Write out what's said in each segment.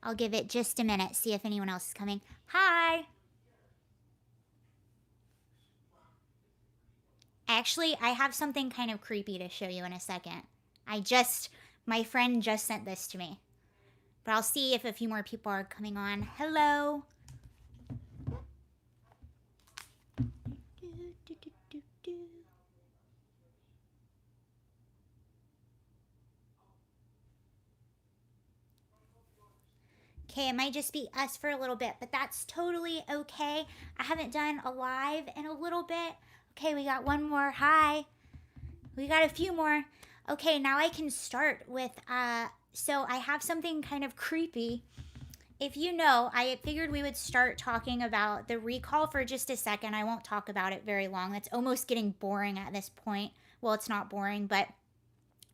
I'll give it just a minute, see if anyone else is coming. Hi. Actually, I have something kind of creepy to show you in a second. My friend just sent this to me. But I'll see if a few more people are coming on. Hello. Okay, it might just be us for a little bit, but that's totally okay. I haven't done a live in a little bit. Okay, we got one more. Hi. We got a few more. Okay, now I can start with, so I have something kind of creepy. If you know, I figured we would start talking about the recall for just a second. I won't talk about it very long. It's almost getting boring at this point. Well, it's not boring, but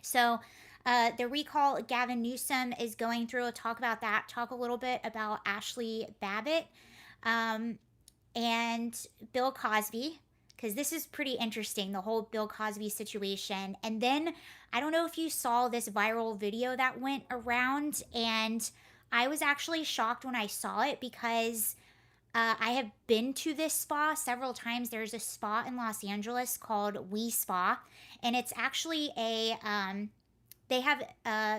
so the recall, Gavin Newsom is going through. We'll talk about that. Talk a little bit about Ashley Babbitt and Bill Cosby, because this is pretty interesting, the whole Bill Cosby situation. And then I don't know if you saw this viral video that went around, and I was actually shocked when I saw it because I have been to this spa several times. There's a spa in Los Angeles called We Spa, and it's actually they have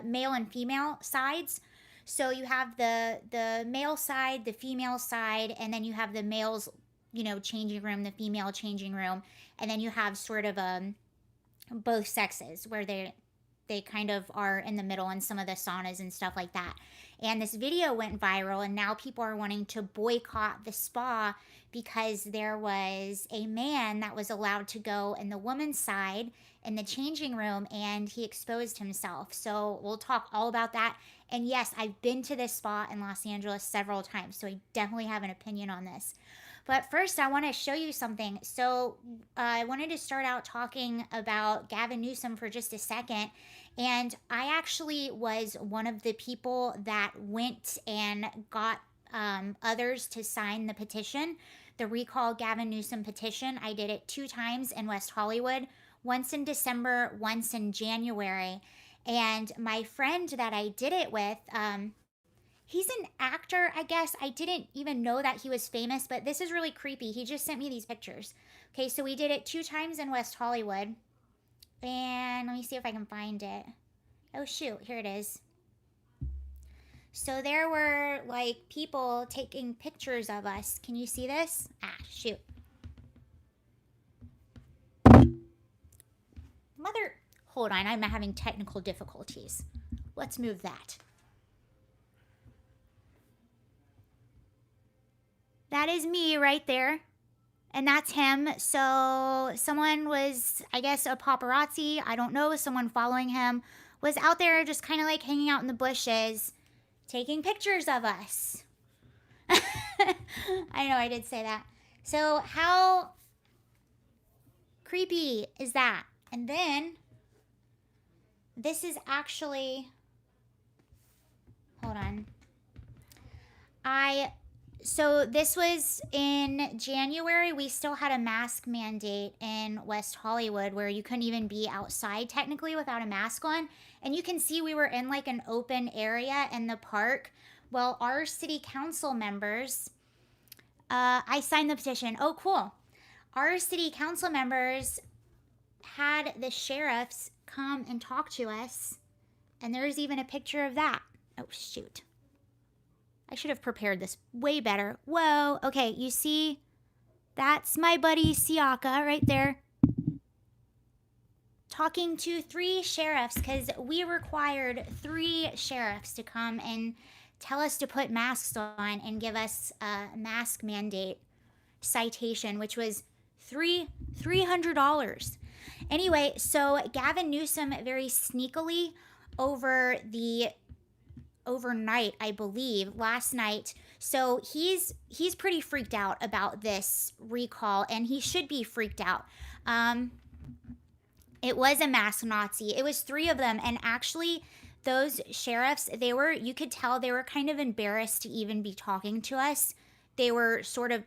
male and female sides. So you have the male side, the female side, and then you have the male's, changing room, the female changing room, and then you have sort of both sexes where they kind of are in the middle in some of the saunas and stuff like that. And this video went viral, and now people are wanting to boycott the spa because there was a man that was allowed to go in the woman's side in the changing room, and he exposed himself. So we'll talk all about that. And yes, I've been to this spa in Los Angeles several times, so I definitely have an opinion on this. But first, I want to show you something. So I wanted to start out talking about Gavin Newsom for just a second. And I actually was one of the people that went and got others to sign the petition, the Recall Gavin Newsom petition. I did it 2 times in West Hollywood, once in December, once in January. And my friend that I did it with, he's an actor, I guess. I didn't even know that he was famous, but this is really creepy. He just sent me these pictures. Okay, so we did it 2 times in West Hollywood. And let me see if I can find it. Oh, shoot. Here it is. So there were, people taking pictures of us. Can you see this? Ah, shoot. Hold on. I'm having technical difficulties. Let's move that. That is me right there. And that's him. So someone was, I guess, a paparazzi, I don't know, someone following him, was out there just kind of hanging out in the bushes, taking pictures of us. I know I did say that. So how creepy is that? And then this is actually, hold on. So this was in January. We still had a mask mandate in West Hollywood where you couldn't even be outside technically without a mask on. And you can see we were in an open area in the park. Well, our city council members, I signed the petition. Oh, cool. Our city council members had the sheriffs come and talk to us. And there's even a picture of that. Oh, shoot. I should have prepared this way better. Whoa. Okay, you see? That's my buddy Siaka right there. Talking to 3 sheriffs because we required 3 sheriffs to come and tell us to put masks on and give us a mask mandate citation, which was $300. Anyway, so Gavin Newsom very sneakily overnight, I believe, last night. So he's pretty freaked out about this recall, and he should be freaked out. It was a mask Nazi. It was 3 of them, and actually those sheriffs, you could tell they were kind of embarrassed to even be talking to us. They were sort of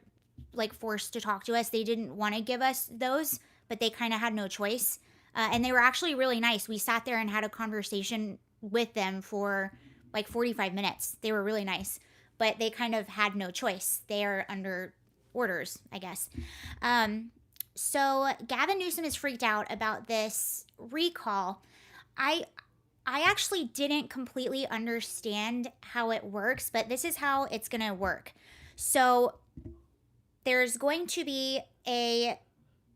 forced to talk to us. They didn't want to give us those, but they kind of had no choice. And they were actually really nice. We sat there and had a conversation with them for like 45 minutes. They were really nice, but they kind of had no choice. They are under orders, I guess. So Gavin Newsom is freaked out about this recall. I I actually didn't completely understand how it works, but this is how it's going to work. So there's going to be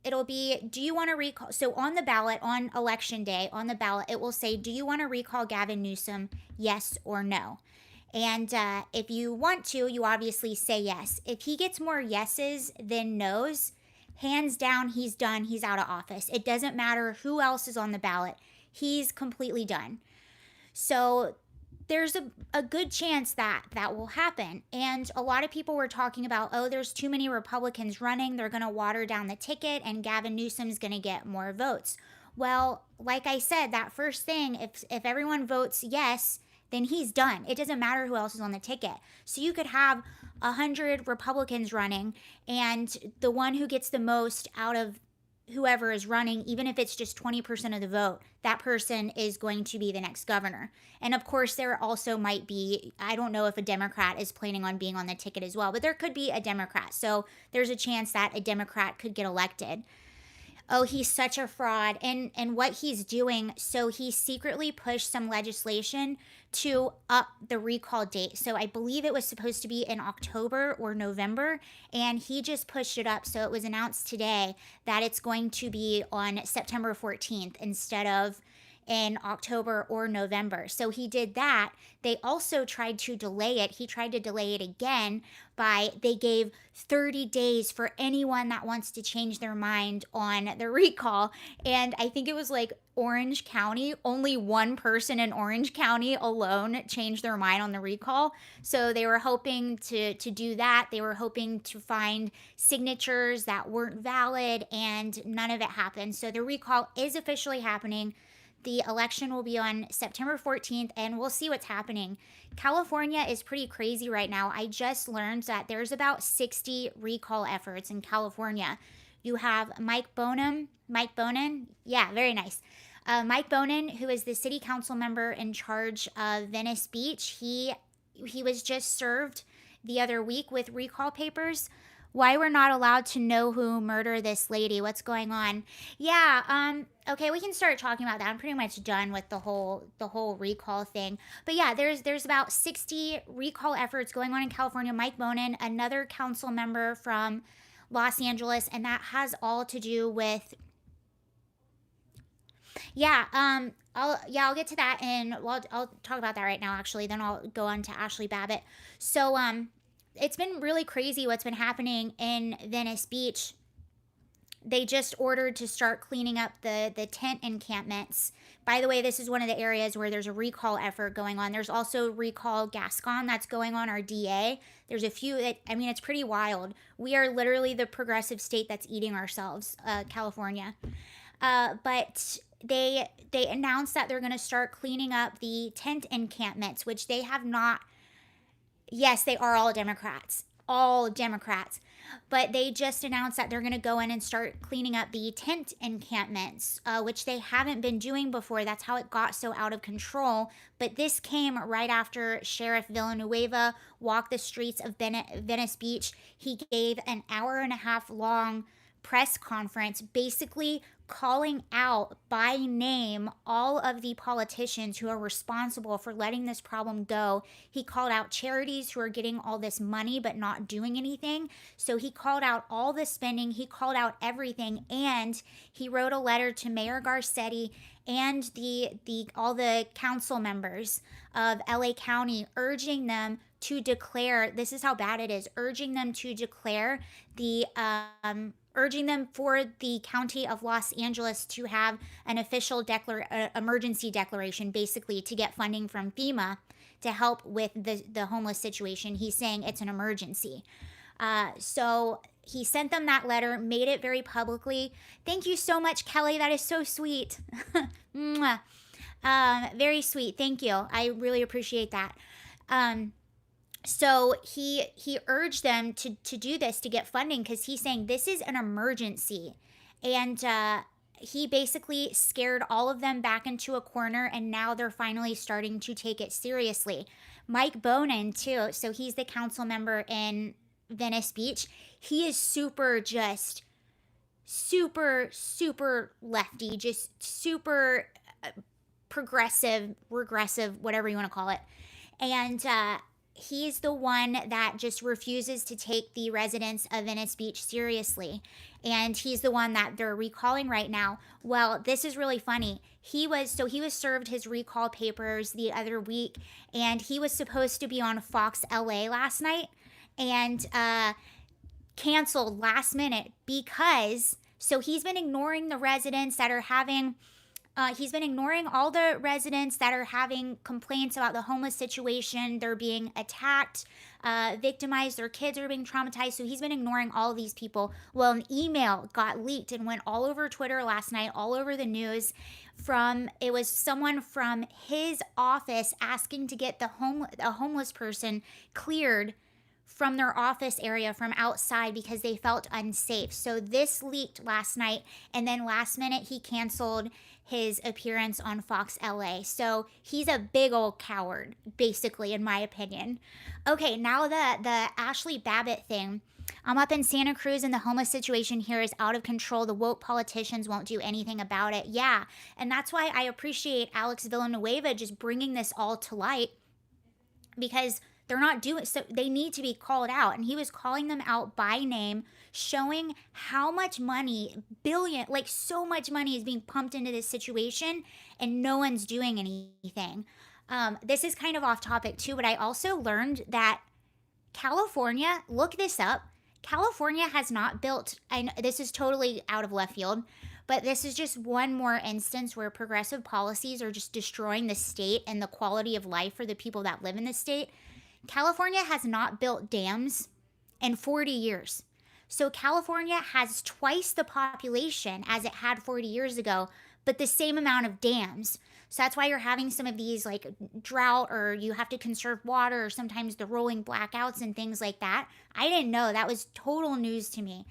it'll be, do you want to recall? So on the ballot, on election day, on the ballot, it will say, do you want to recall Gavin Newsom? Yes or no. And if you want to, you obviously say yes. If he gets more yeses than nos, hands down, he's done. He's out of office. It doesn't matter who else is on the ballot. He's completely done. So there's a good chance that that will happen. And a lot of people were talking about, oh, there's too many Republicans running. They're going to water down the ticket and Gavin Newsom's going to get more votes. Well, like I said, that first thing, if everyone votes yes, then he's done. It doesn't matter who else is on the ticket. So you could have 100 Republicans running, and the one who gets the most out of whoever is running, even if it's just 20% of the vote, that person is going to be the next governor. And of course, there also might be, I don't know if a Democrat is planning on being on the ticket as well, but there could be a Democrat. So there's a chance that a Democrat could get elected. Oh, he's such a fraud. And what he's doing, so he secretly pushed some legislation to up the recall date. So I believe it was supposed to be in October or November, and he just pushed it up. So it was announced today that it's going to be on September 14th instead of in October or November. So he did that. They also tried to delay it. He tried to delay it again they gave 30 days for anyone that wants to change their mind on the recall. And I think it was like Orange County, only one person in Orange County alone changed their mind on the recall. So they were hoping to do that. They were hoping to find signatures that weren't valid, and none of it happened. So the recall is officially happening. The election will be on September 14th, and we'll see what's happening. California is pretty crazy right now. I just learned that there's about 60 recall efforts in California. You have Mike Bonin. Yeah, very nice. Mike Bonin, who is the city council member in charge of Venice Beach, he was just served the other week with recall papers. Why we're not allowed to know who murdered this lady? What's going on? Yeah, okay, we can start talking about that. I'm pretty much done with the whole recall thing. But yeah, there's about 60 recall efforts going on in California. Mike Bonin, another council member from Los Angeles, and that has all to do with I'll get to that, and I'll talk about that right now actually. Then I'll go on to Ashley Babbitt. So it's been really crazy what's been happening in Venice Beach. They just ordered to start cleaning up the tent encampments. By the way, this is one of the areas where there's a recall effort going on. There's also recall Gascon that's going on, our DA. There's a few it's pretty wild. We are literally the progressive state that's eating ourselves, California. But they announced that they're going to start cleaning up the tent encampments, which they have not. Yes, they are all Democrats, but they just announced that they're going to go in and start cleaning up the tent encampments, which they haven't been doing before. That's how it got so out of control. But this came right after Sheriff Villanueva walked the streets of Venice Beach. He gave an hour-and-a-half long press conference basically calling out by name all of the politicians who are responsible for letting this problem go. He called out charities who are getting all this money but not doing anything. So he called out all the spending, he called out everything, and he wrote a letter to Mayor Garcetti and all the council members of LA County urging them to declare, this is how bad it is, urging them to declare urging them for the county of Los Angeles to have an official emergency declaration, basically to get funding from FEMA to help with the homeless situation. He's saying it's an emergency. So he sent them that letter, made it very publicly. Thank you so much, Kelly. That is so sweet. Very sweet. Thank you. I really appreciate that. So he urged them to do this, to get funding, because he's saying this is an emergency. And he basically scared all of them back into a corner, and now they're finally starting to take it seriously. Mike Bonin, too, so he's the council member in Venice Beach. He is super lefty, just super progressive, regressive, whatever you want to call it. And he's the one that just refuses to take the residents of Venice Beach seriously. And he's the one that they're recalling right now. Well, this is really funny. He was served his recall papers the other week, and he was supposed to be on Fox LA last night, and canceled last minute because he's been ignoring the residents that are having he's been ignoring all the residents that are having complaints about the homeless situation. They're being attacked, victimized, their kids are being traumatized. So he's been ignoring all of these people. Well, an email got leaked and went all over Twitter last night, all over the news. It was someone from his office asking to get a homeless person cleared from their office area from outside because they felt unsafe. So this leaked last night, and then last minute he canceled his appearance on Fox LA. So he's a big old coward, basically, in my opinion. Okay, now the Ashley Babbitt thing. I'm up in Santa Cruz, and the homeless situation here is out of control. The woke politicians won't do anything about it. Yeah, and that's why I appreciate Alex Villanueva just bringing this all to light, because they're not doing so. They need to be called out, and he was calling them out by name, showing how much money, so much money is being pumped into this situation, and no one's doing anything. This is kind of off topic too, but I also learned that California, look this up, California has not built, this is totally out of left field, but this is just one more instance where progressive policies are just destroying the state and the quality of life for the people that live in the state. California has not built dams in 40 years. So California has twice the population as it had 40 years ago, but the same amount of dams. So that's why you're having some of these like drought, or you have to conserve water, or sometimes the rolling blackouts and things like that. I didn't know. That was total news to me.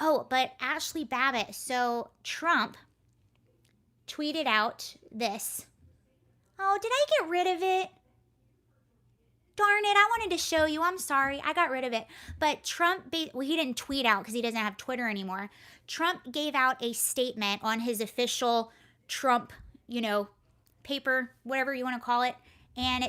Oh, but Ashley Babbitt. So Trump tweeted out this. Oh, did I get rid of it? Darn it, I wanted to show you. I'm sorry. I got rid of it. But Trump, he didn't tweet out because he doesn't have Twitter anymore. Trump gave out a statement on his official Trump, paper, whatever you want to call it. And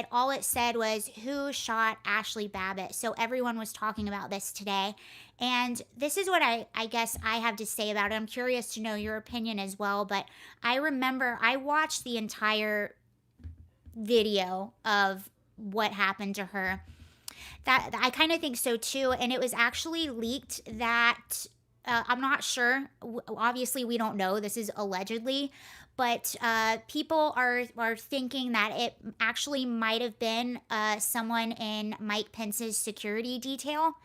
all it said was, who shot Ashley Babbitt? So everyone was talking about this today. And this is what I guess I have to say about it. I'm curious to know your opinion as well. But I remember I watched the entire video of what happened to her. That I kind of think so too, and it was actually leaked that I'm not sure. Obviously, we don't know. This is allegedly, but people are thinking that it actually might have been someone in Mike Pence's security detail.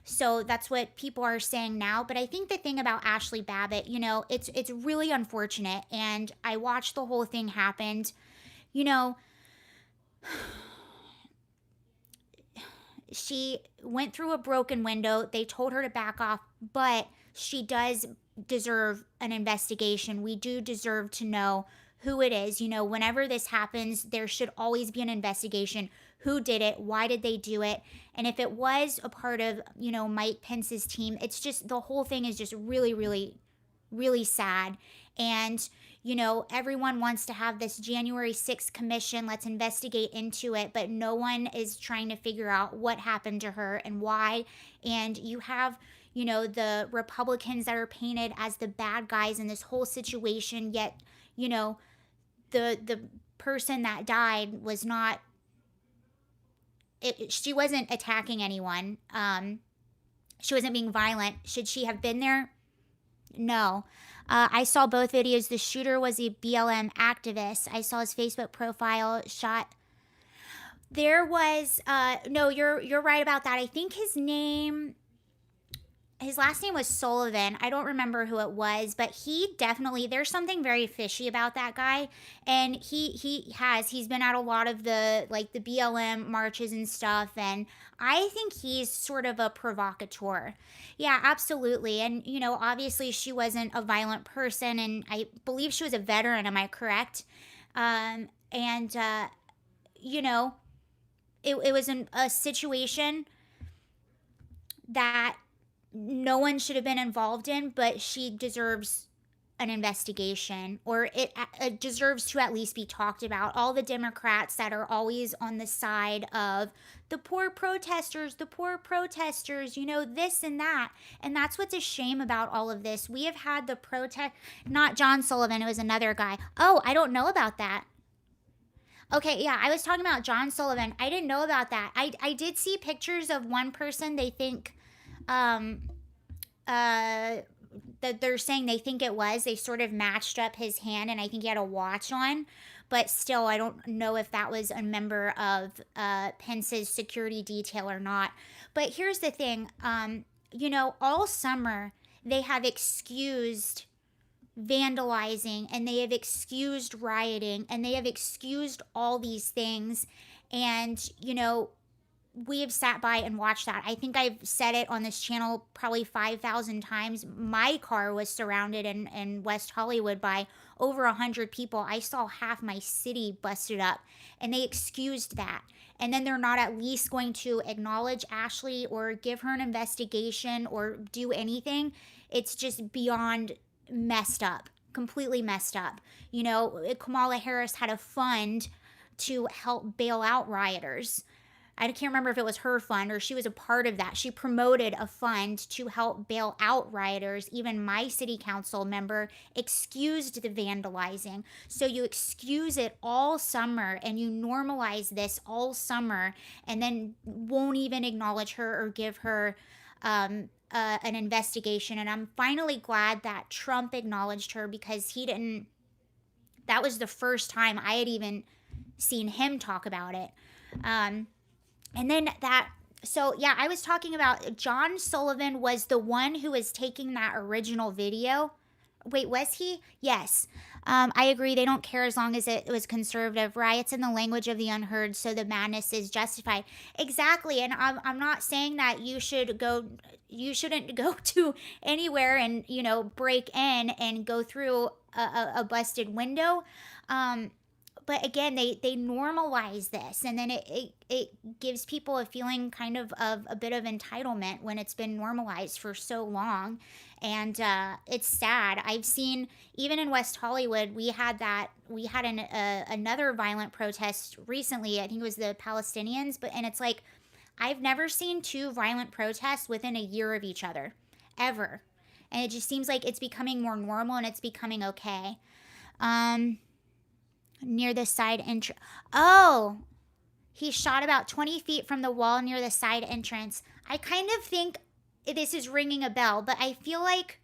So that's what people are saying now. But I think the thing about Ashley Babbitt, it's really unfortunate, and I watched the whole thing happen. She went through a broken window. They told her to back off, but she does deserve an investigation. We do deserve to know who it is. Whenever this happens, there should always be an investigation. Who did it? Why did they do it? And if it was a part of, Mike Pence's team, it's just, the whole thing is just really, really, really sad. And everyone wants to have this January 6th commission. Let's investigate into it. But no one is trying to figure out what happened to her and why. And you have, the Republicans that are painted as the bad guys in this whole situation. Yet, the person that died was not, she wasn't attacking anyone. She wasn't being violent. Should she have been there? No. I saw both videos. The shooter was a BLM activist. I saw his Facebook profile shot. There was no, you're right about that. I think his name, his last name was Sullivan. I don't remember who it was, but he definitely, there's something very fishy about that guy. And he's been at a lot of the like the BLM marches and stuff, and I think he's sort of a provocateur. Yeah, absolutely. And obviously she wasn't a violent person, and I believe she was a veteran, am I correct? And you know, it was a situation that no one should have been involved in, but she deserves an investigation, or it deserves to at least be talked about. All the Democrats that are always on the side of the poor protesters, this and that. And that's what's a shame about all of this. We have had the protest, not John Sullivan, it was another guy. Oh, I don't know about that. Okay, yeah, I was talking about John Sullivan. I didn't know about that. I did see pictures of one person they think um uh that they're saying they think it was. They sort of matched up his hand, and I think he had a watch on. But still, I don't know if that was a member of Pence's security detail or not. But here's the thing, all summer they have excused vandalizing, and they have excused rioting, and they have excused all these things. And we have sat by and watched that. I think I've said it on this channel probably 5,000 times. My car was surrounded in West Hollywood by over 100 people. I saw half my city busted up, and they excused that. And then they're not at least going to acknowledge Ashley or give her an investigation or do anything. It's just beyond messed up, completely messed up. Kamala Harris had a fund to help bail out rioters. I can't remember if it was her fund or she was a part of that. She promoted a fund to help bail out rioters. Even my city council member excused the vandalizing. So you excuse it all summer, and you normalize this all summer, and then won't even acknowledge her or give her an investigation. And I'm finally glad that Trump acknowledged her, because he didn't. That was the first time I had even seen him talk about it. And then so yeah, I was talking about John Sullivan was the one who was taking that original video. Wait, was he? Yes. I agree. They don't care as long as it was conservative. Riots in the language of the unheard, so the madness is justified. Exactly. And I'm not saying that you shouldn't go to anywhere and, break in and go through a busted window. But again, they normalize this, and then it gives people a feeling kind of a bit of entitlement when it's been normalized for so long. And it's sad. I've seen, even in West Hollywood, we had another violent protest recently. I think it was the Palestinians, and it's like, I've never seen two violent protests within a year of each other, ever. And it just seems like it's becoming more normal, and it's becoming okay. Near the side entrance. Oh, he shot about 20 feet from the wall near the side entrance. I kind of think this is ringing a bell, but I feel like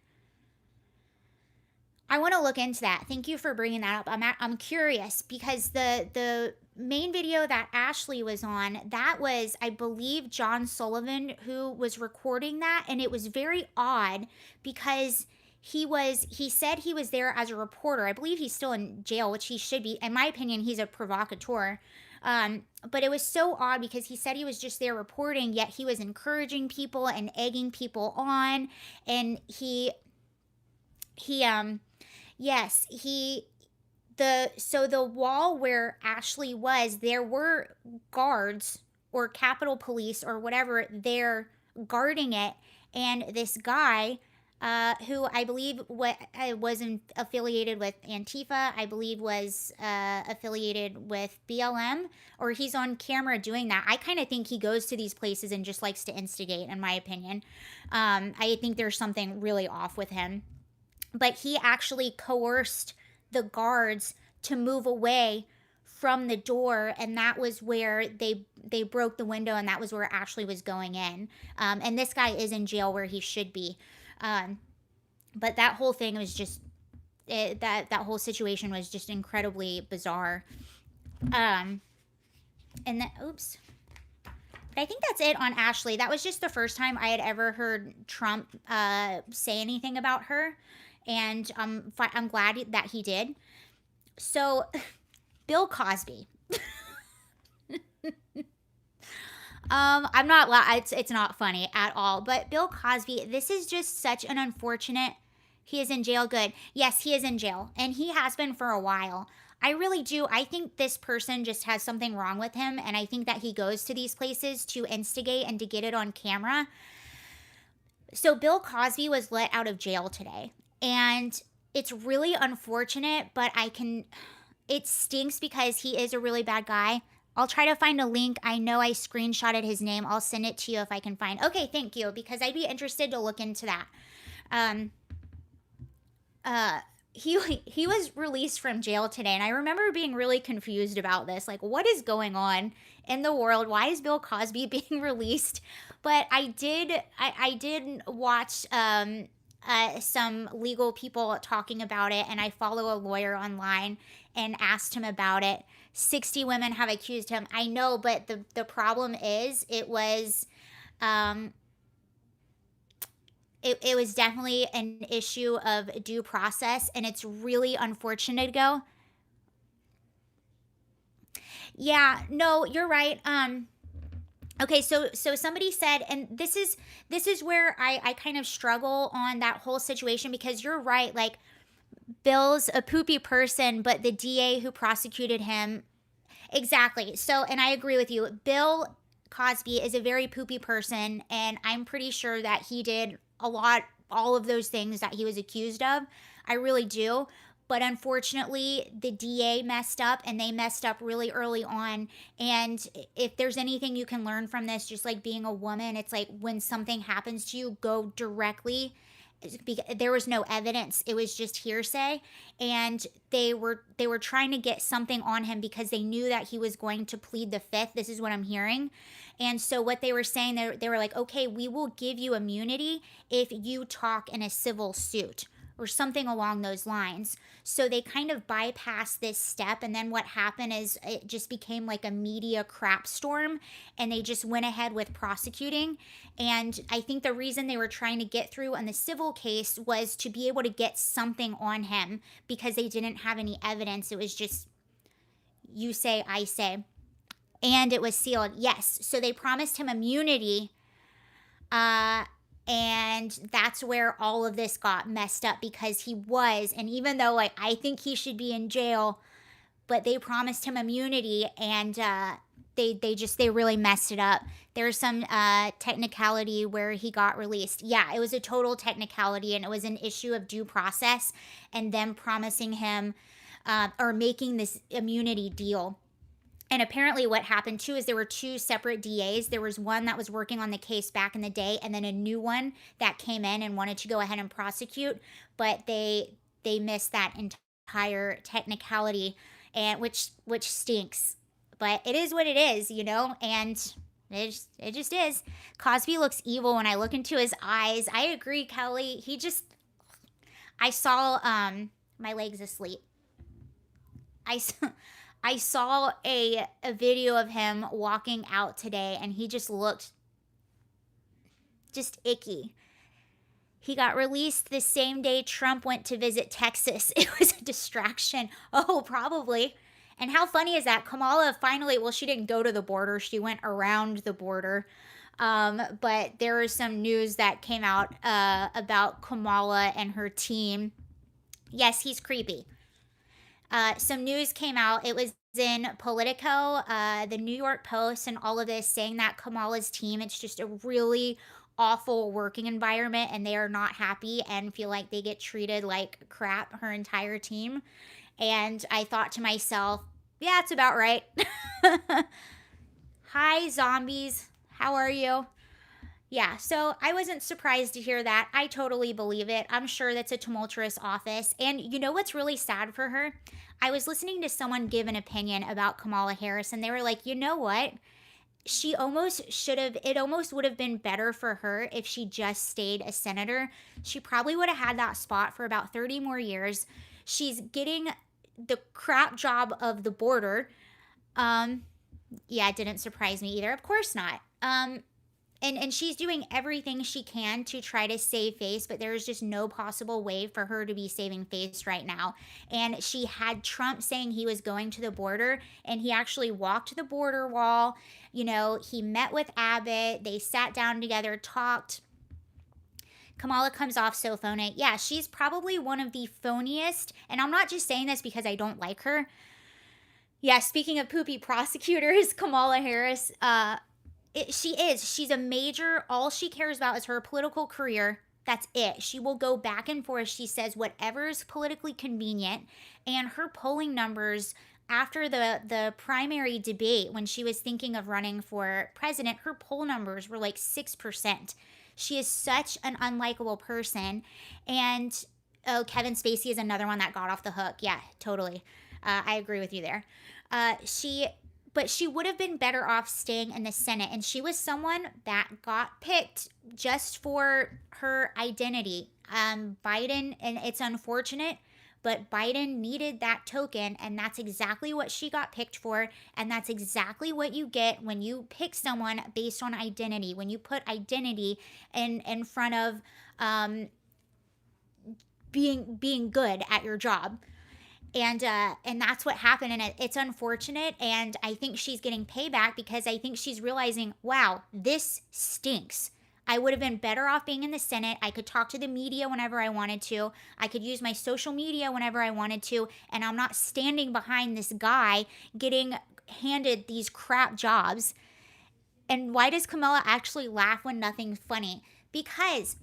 I want to look into that. Thank you for bringing that up. I'm curious, because the main video that Ashley was on, that was, I believe, John Sullivan who was recording that, and it was very odd because he said he was there as a reporter. I believe he's still in jail, which he should be. In my opinion, he's a provocateur. But it was so odd because he said he was just there reporting, yet he was encouraging people and egging people on. And the wall where Ashley was, there were guards or Capitol Police or whatever there guarding it. And this guy, who I believe wasn't affiliated with Antifa, I believe was affiliated with BLM, or he's on camera doing that. I kind of think he goes to these places and just likes to instigate, in my opinion. I think there's something really off with him. But he actually coerced the guards to move away from the door, and that was where they broke the window, and that was where Ashley was going in. And this guy is in jail where he should be. But that whole thing was just, that whole situation was just incredibly bizarre. And then, oops. But I think that's it on Ashley. That was just the first time I had ever heard Trump say anything about her, and I'm glad that he did. So, Bill Cosby. I'm not. It's not funny at all. But Bill Cosby, this is just such an unfortunate. He is in jail. Good. Yes, he is in jail, and he has been for a while. I really do. I think this person just has something wrong with him, and I think that he goes to these places to instigate and to get it on camera. So Bill Cosby was let out of jail today, and it's really unfortunate, but it stinks because he is a really bad guy. I'll try to find a link. I know I screenshotted his name. I'll send it to you if I can find. Okay, thank you, because I'd be interested to look into that. Um, he was released from jail today, and I remember being really confused about this. Like, what is going on in the world? Why is Bill Cosby being released? But I did watch some legal people talking about it, and I follow a lawyer online and asked him about it. 60 women have accused him. I know, but the problem is um, it was definitely an issue of due process, and it's really unfortunate to go. Yeah, no, you're right. Okay, so somebody said, and this is where I kind of struggle on that whole situation, because you're right. Like, Bill's a poopy person, but the DA who prosecuted him, exactly. So, and I agree with you. Bill Cosby is a very poopy person, and I'm pretty sure that he did all of those things that he was accused of. I really do. But unfortunately, the DA messed up, and they messed up really early on. And if there's anything you can learn from this, just like being a woman, it's like when something happens to you, go directly. There was no evidence, it was just hearsay, and they were trying to get something on him because they knew that he was going to plead the fifth. This is what I'm hearing. And so what they were saying, they were like, okay, we will give you immunity if you talk in a civil suit or something along those lines. So they kind of bypassed this step, and then what happened is it just became like a media crap storm, and they just went ahead with prosecuting. And I think the reason they were trying to get through on the civil case was to be able to get something on him, because they didn't have any evidence. It was just you say, I say. And it was sealed. Yes. So they promised him immunity. Uh, and that's where all of this got messed up, because he was, and even though like I think he should be in jail, but they promised him immunity, and they really messed it up. There's some technicality where he got released. Yeah, it was a total technicality, and it was an issue of due process and them promising him or making this immunity deal. And apparently what happened too is there were two separate DAs. There was one that was working on the case back in the day, and then a new one that came in and wanted to go ahead and prosecute, but they missed that entire technicality, and which stinks. But it is what it is, and it just is. Cosby looks evil when I look into his eyes. I agree, Kelly. I saw my leg's asleep. I saw a video of him walking out today, and he just looked just icky. He got released the same day Trump went to visit Texas. It was a distraction. Oh, probably. And how funny is that? Kamala finally, well, she didn't go to the border. She went around the border. But there was some news that came out about Kamala and her team. Yes, he's creepy. Some news came out. It was in Politico, the New York Post, and all of this saying that Kamala's team, it's just a really awful working environment, and they are not happy and feel like they get treated like crap, her entire team. And I thought to myself, yeah, it's about right. Hi, zombies. How are you? Yeah, so I wasn't surprised to hear that. I totally believe it. I'm sure that's a tumultuous office. And you know what's really sad for her? I was listening to someone give an opinion about Kamala Harris, and they were like, you know what? She almost should have, it almost would have been better for her if she just stayed a senator. She probably would have had that spot for about 30 more years. She's getting the crap job of the border. Yeah, it didn't surprise me either. Of course not. And she's doing everything she can to try to save face, but there's just no possible way for her to be saving face right now. And she had Trump saying he was going to the border, and he actually walked to the border wall. You know, he met with Abbott. They sat down together, talked. Kamala comes off so phony. Yeah, she's probably one of the phoniest. And I'm not just saying this because I don't like her. Yeah, speaking of poopy prosecutors, Kamala Harris, she is. She's a major. All she cares about is her political career. That's it. She will go back and forth. She says whatever is politically convenient. And her polling numbers after the primary debate, when she was thinking of running for president, her poll numbers were like 6%. She is such an unlikable person. And oh, Kevin Spacey is another one that got off the hook. Yeah, totally. I agree with you there. But she would have been better off staying in the Senate. And she was someone that got picked just for her identity. Biden, and it's unfortunate, but Biden needed that token, and that's exactly what she got picked for. And that's exactly what you get when you pick someone based on identity, when you put identity in front of being good at your job. And that's what happened, and it's unfortunate, and I think she's getting payback because I think she's realizing, wow, this stinks. I would have been better off being in the Senate. I could talk to the media whenever I wanted to. I could use my social media whenever I wanted to, and I'm not standing behind this guy getting handed these crap jobs. And why does Kamala actually laugh when nothing's funny? Because,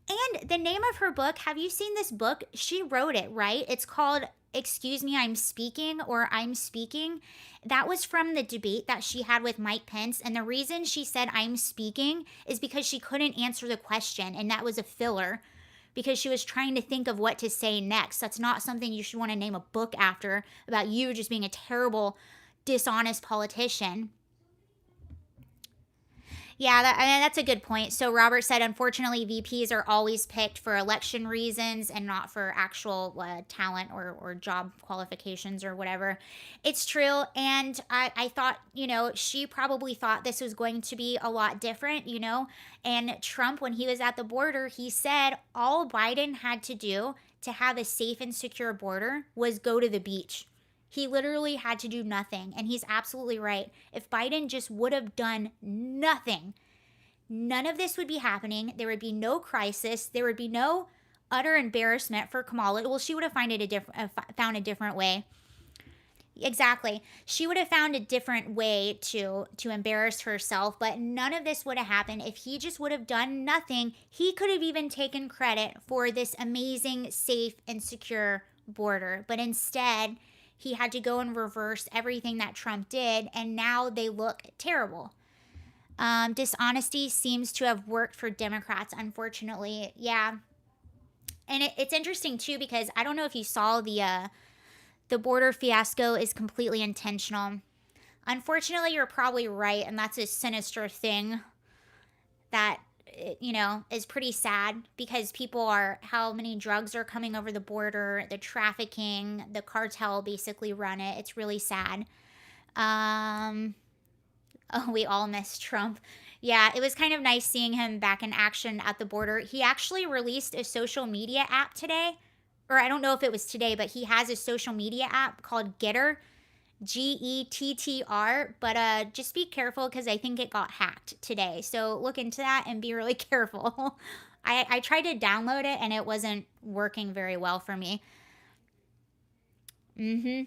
and the name of her book, have you seen this book? She wrote it, right? It's called Excuse Me, I'm Speaking, or I'm Speaking. That was from the debate that she had with Mike Pence. And the reason she said I'm speaking is because she couldn't answer the question. And that was a filler because she was trying to think of what to say next. That's not something you should want to name a book after, about you just being a terrible, dishonest politician. Yeah, that's a good point. So Robert said, unfortunately, VPs are always picked for election reasons and not for actual talent or job qualifications or whatever. It's true. And I thought, she probably thought this was going to be a lot different, And Trump, when he was at the border, he said all Biden had to do to have a safe and secure border was go to the beach. He literally had to do nothing. And he's absolutely right. If Biden just would have done nothing, none of this would be happening. There would be no crisis. There would be no utter embarrassment for Kamala. Well, she would have found a different way. Exactly. She would have found a different way to embarrass herself, but none of this would have happened if he just would have done nothing. He could have even taken credit for this amazing, safe, and secure border. But instead, he had to go and reverse everything that Trump did, and now they look terrible. Dishonesty seems to have worked for Democrats, unfortunately. Yeah. And it's interesting, too, because I don't know if you saw the border fiasco is completely intentional. Unfortunately, you're probably right, and that's a sinister thing that is pretty sad because how many drugs are coming over the border, the trafficking, the cartel basically run it. It's really sad. Oh, we all miss Trump. Yeah, it was kind of nice seeing him back in action at the border. He actually released a social media app today, or I don't know if it was today, but he has a social media app called Getter. Gettr, but just be careful because I think it got hacked today. So look into that and be really careful. I tried to download it and it wasn't working very well for me. Here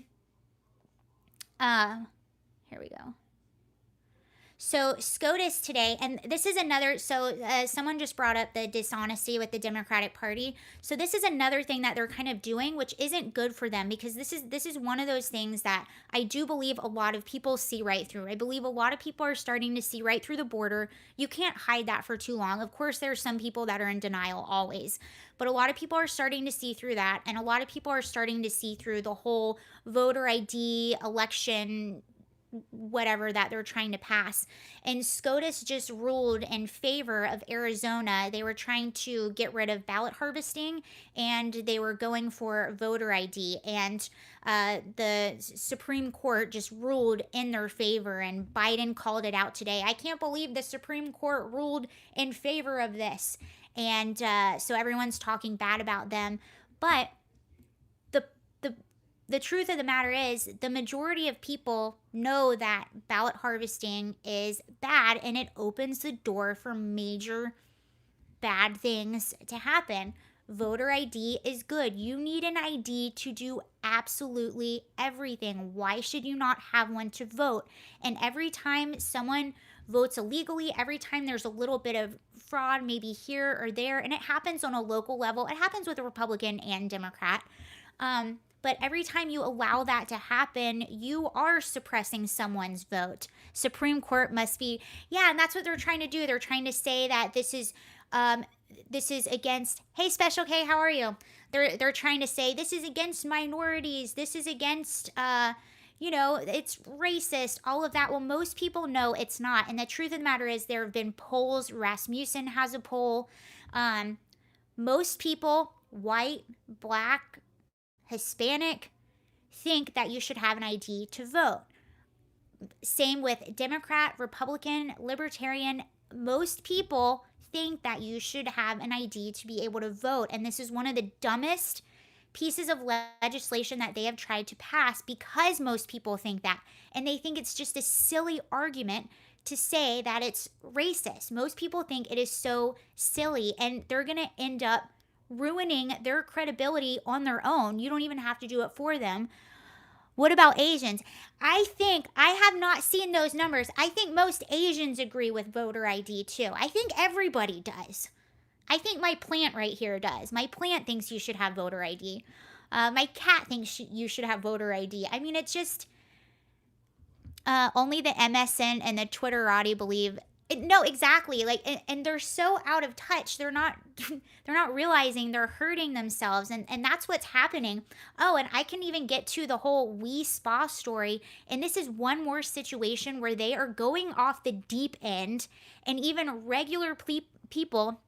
we go. So SCOTUS today, and this is another, someone just brought up the dishonesty with the Democratic Party. So this is another thing that they're kind of doing, which isn't good for them because this is one of those things that I do believe a lot of people see right through. I believe a lot of people are starting to see right through the border. You can't hide that for too long. Of course, there are some people that are in denial always, but a lot of people are starting to see through that, and a lot of people are starting to see through the whole voter ID election whatever that they're trying to pass. And SCOTUS just ruled in favor of Arizona. They were trying to get rid of ballot harvesting, and they were going for voter ID. And the Supreme Court just ruled in their favor, and Biden called it out today. I can't believe the Supreme Court ruled in favor of this. And so everyone's talking bad about them. But the truth of the matter is, the majority of people know that ballot harvesting is bad, and it opens the door for major bad things to happen. Voter ID is good. You need an ID to do absolutely everything. Why should you not have one to vote? And every time someone votes illegally, every time there's a little bit of fraud, maybe here or there, and it happens on a local level, it happens with a Republican and Democrat. But every time you allow that to happen, you are suppressing someone's vote. Supreme Court must be, yeah, and that's what they're trying to do. They're trying to say that this is against, hey, Special K, how are you? They're trying to say this is against minorities. This is against, it's racist, all of that. Well, most people know it's not. And the truth of the matter is, there have been polls. Rasmussen has a poll. Most people, white, black, Hispanic, think that you should have an ID to vote. Same with Democrat, Republican, Libertarian. Most people think that you should have an ID to be able to vote. And this is one of the dumbest pieces of legislation that they have tried to pass, because most people think that. And they think it's just a silly argument to say that it's racist. Most people think it is so silly, and they're going to end up ruining their credibility on their own. You don't even have to do it for them. What about Asians? I have not seen those numbers. I think most Asians agree with voter ID too. I think everybody does. I think my plant right here does. My plant thinks you should have voter ID. My cat thinks you should have voter ID. I mean, it's just only the MSN and the Twitterati believe. No, exactly. Like, and they're so out of touch. They're not realizing they're hurting themselves, and that's what's happening. Oh, and I can even get to the whole We Spa story, and this is one more situation where they are going off the deep end, and even regular people,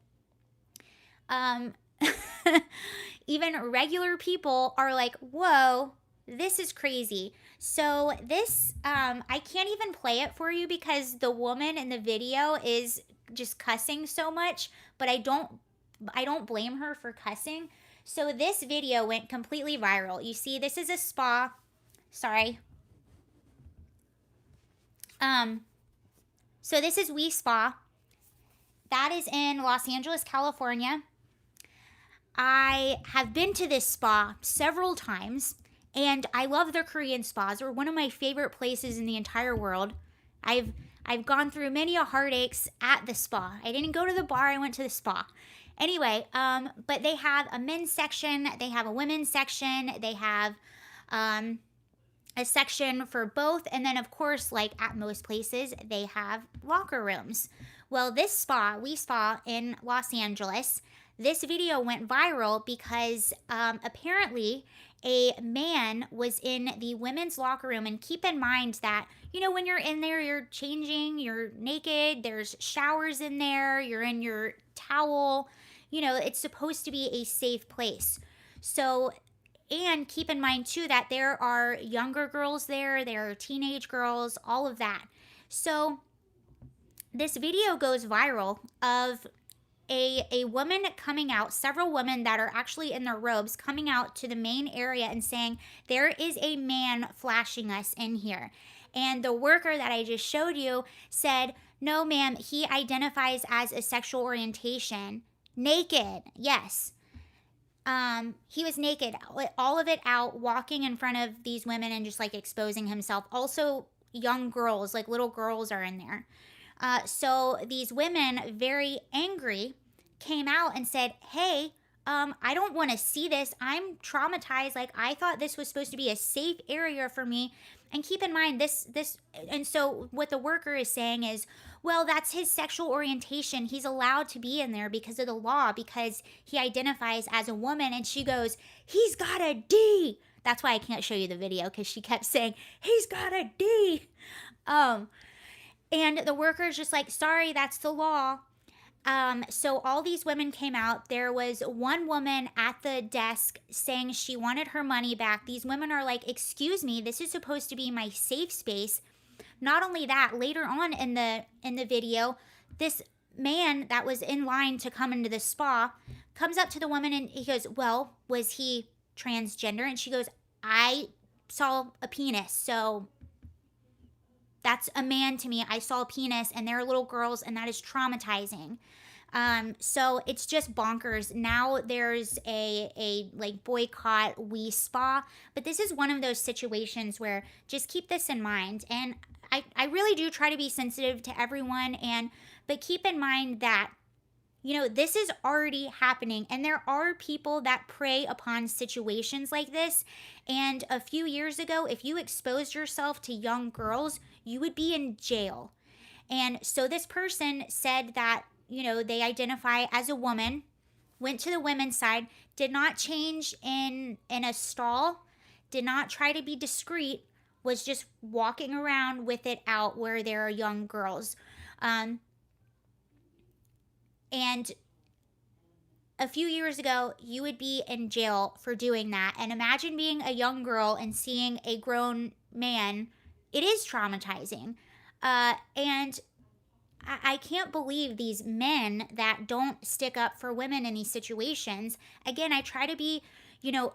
even regular people are like, whoa, this is crazy. So this, I can't even play it for you because the woman in the video is just cussing so much, but I don't blame her for cussing. So this video went completely viral. You see, this is a spa. Sorry. So this is We Spa. That is in Los Angeles, California. I have been to this spa several times, and I love their Korean spas. They're one of my favorite places in the entire world. I've gone through many heartaches at the spa. I didn't go to the bar, I went to the spa. Anyway, but they have a men's section, they have a women's section, they have a section for both, and then of course, like at most places, they have locker rooms. Well, this spa, We Spa in Los Angeles, this video went viral because apparently a man was in the women's locker room. And keep in mind that, when you're in there, you're changing, you're naked, there's showers in there, you're in your towel, it's supposed to be a safe place. So, and keep in mind too that there are younger girls there are teenage girls, all of that. So this video goes viral of a woman coming out, several women that are actually in their robes coming out to the main area and saying, there is a man flashing us in here. And the worker that I just showed you said, no, ma'am, he identifies as a sexual orientation. Naked, yes. He was naked, all of it out, walking in front of these women and just like exposing himself. Also, young girls, like little girls are in there. So these women, very angry, came out and said, hey, I don't want to see this. I'm traumatized. Like, I thought this was supposed to be a safe area for me. And keep in mind and so what the worker is saying is, well, that's his sexual orientation. He's allowed to be in there because of the law, because he identifies as a woman. And she goes, he's got a D. That's why I can't show you the video, because she kept saying, he's got a D. Um, and the worker's just like, sorry, that's the law. So all these women came out. There was one woman at the desk saying she wanted her money back. These women are like, excuse me, this is supposed to be my safe space. Not only that, later on in the video, this man that was in line to come into the spa comes up to the woman and he goes, well, was he transgender? And she goes, I saw a penis, so that's a man to me. I saw a penis, and they're little girls, and that is traumatizing. So it's just bonkers. Now there's a like boycott We Spa, but this is one of those situations where just keep this in mind. And I really do try to be sensitive to everyone, but keep in mind that this is already happening, and there are people that prey upon situations like this. And a few years ago, if you exposed yourself to young girls, you would be in jail. And so this person said that, they identify as a woman, went to the women's side, did not change in a stall, did not try to be discreet, was just walking around with it out where there are young girls. And a few years ago, you would be in jail for doing that. And imagine being a young girl and seeing a grown man. It is traumatizing. And I can't believe these men that don't stick up for women in these situations. Again, I try to be,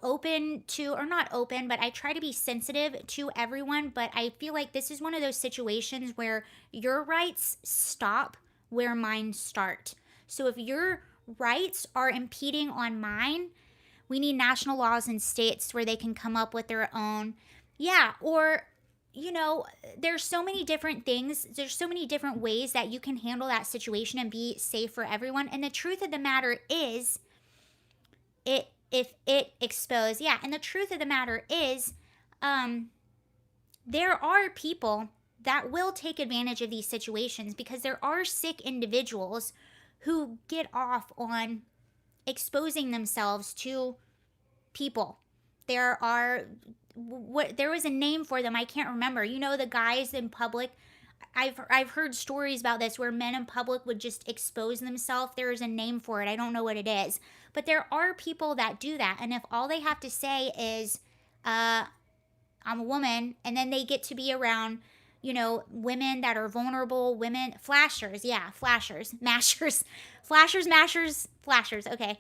open to, or not open, but I try to be sensitive to everyone. But I feel like this is one of those situations where your rights stop where mine start. So if your rights are impeding on mine, we need national laws in states where they can come up with their own. Yeah, or, there's so many different things. There's so many different ways that you can handle that situation and be safe for everyone. And the truth of the matter is, and the truth of the matter is, there are people that will take advantage of these situations, because there are sick individuals who get off on exposing themselves to people. There was a name for them, I can't remember. The guys in public. I've heard stories about this where men in public would just expose themselves. There is a name for it. I don't know what it is. But there are people that do that. And if all they have to say is, I'm a woman, and then they get to be around, women that are vulnerable, women, flashers, mashers, okay.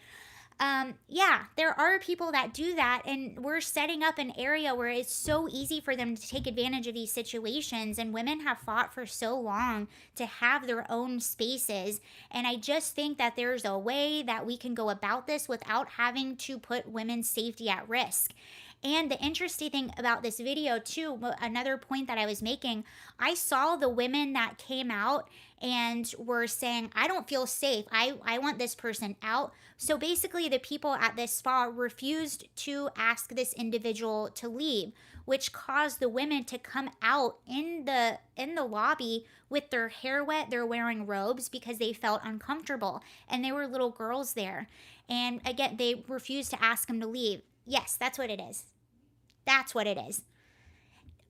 There are people that do that, and we're setting up an area where it's so easy for them to take advantage of these situations, and women have fought for so long to have their own spaces, and I just think that there's a way that we can go about this without having to put women's safety at risk. And the interesting thing about this video too, another point that I was making, I saw the women that came out and were saying, I don't feel safe. I want this person out. So basically the people at this spa refused to ask this individual to leave, which caused the women to come out in the lobby with their hair wet. They're wearing robes because they felt uncomfortable. And there were little girls there. And again, they refused to ask them to leave. Yes, that's what it is. That's what it is.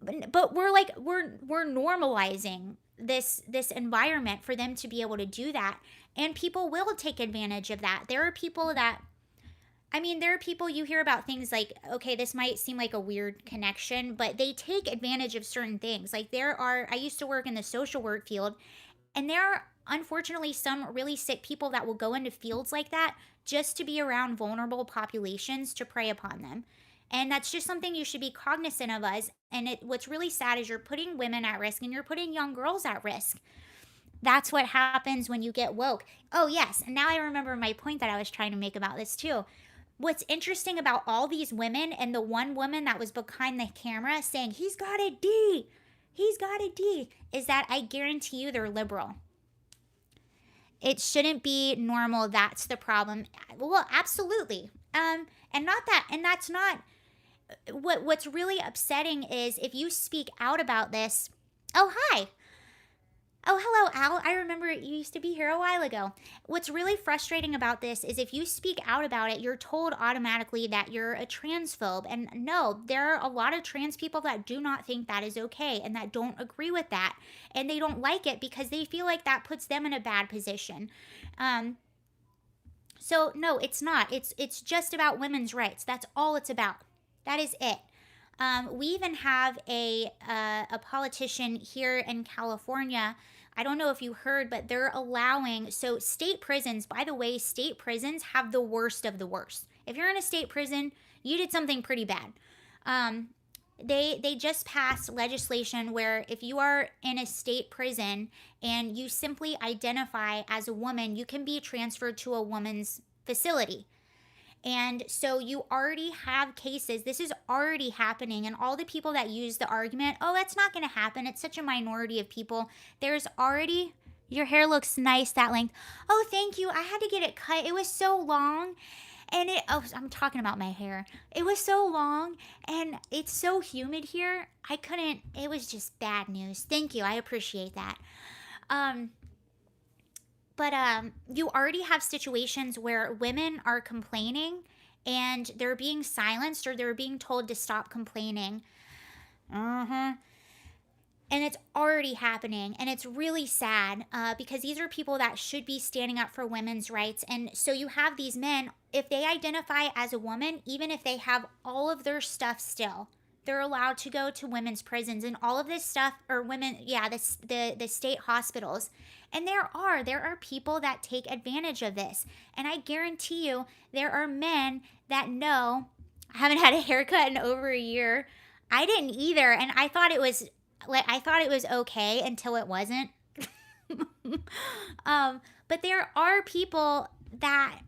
But we're normalizing this environment for them to be able to do that, and people will take advantage of that. There are people you hear about things like, okay, this might seem like a weird connection, but they take advantage of certain things. Like I used to work in the social work field, and there are unfortunately some really sick people that will go into fields like that just to be around vulnerable populations to prey upon them. And that's just something you should be cognizant of us. And what's really sad is you're putting women at risk, and you're putting young girls at risk. That's what happens when you get woke. Oh, yes. And now I remember my point that I was trying to make about this too. What's interesting about all these women, and the one woman that was behind the camera saying, he's got a D, is that I guarantee you they're liberal. It shouldn't be normal. That's the problem. Well, absolutely. And that's not what's really upsetting is if you speak out about this. Oh, hi. Oh, hello, Al. I remember you used to be here a while ago. What's really frustrating about this is if you speak out about it, you're told automatically that you're a transphobe. And no, there are a lot of trans people that do not think that is okay and that don't agree with that. And they don't like it because they feel like that puts them in a bad position. Um, so no, it's not. It's just about women's rights. That's all it's about. That is it. We even have a politician here in California. I don't know if you heard, but they're allowing, so state prisons. By the way, state prisons have the worst of the worst. If you're in a state prison, you did something pretty bad. Um, they just passed legislation where if you are in a state prison and you simply identify as a woman, you can be transferred to a woman's facility. And so you already have cases. This is already happening. And all the people that use the argument, oh, that's not going to happen. It's such a minority of people. There's already, your hair looks nice that length. Oh, thank you. I had to get it cut. It was so long. And I'm talking about my hair. It was so long and it's so humid here. It was just bad news. Thank you. I appreciate that. Um, but you already have situations where women are complaining and they're being silenced or they're being told to stop complaining. Uh-huh. And it's already happening. And it's really sad because these are people that should be standing up for women's rights. And so you have these men, if they identify as a woman, even if they have all of their stuff still, they're allowed to go to women's prisons and all of this stuff, or women, yeah, the state hospitals. And there are people that take advantage of this. And I guarantee you, there are men that know. I haven't had a haircut in over a year. I didn't either, and I thought it was okay until it wasn't. But there are people that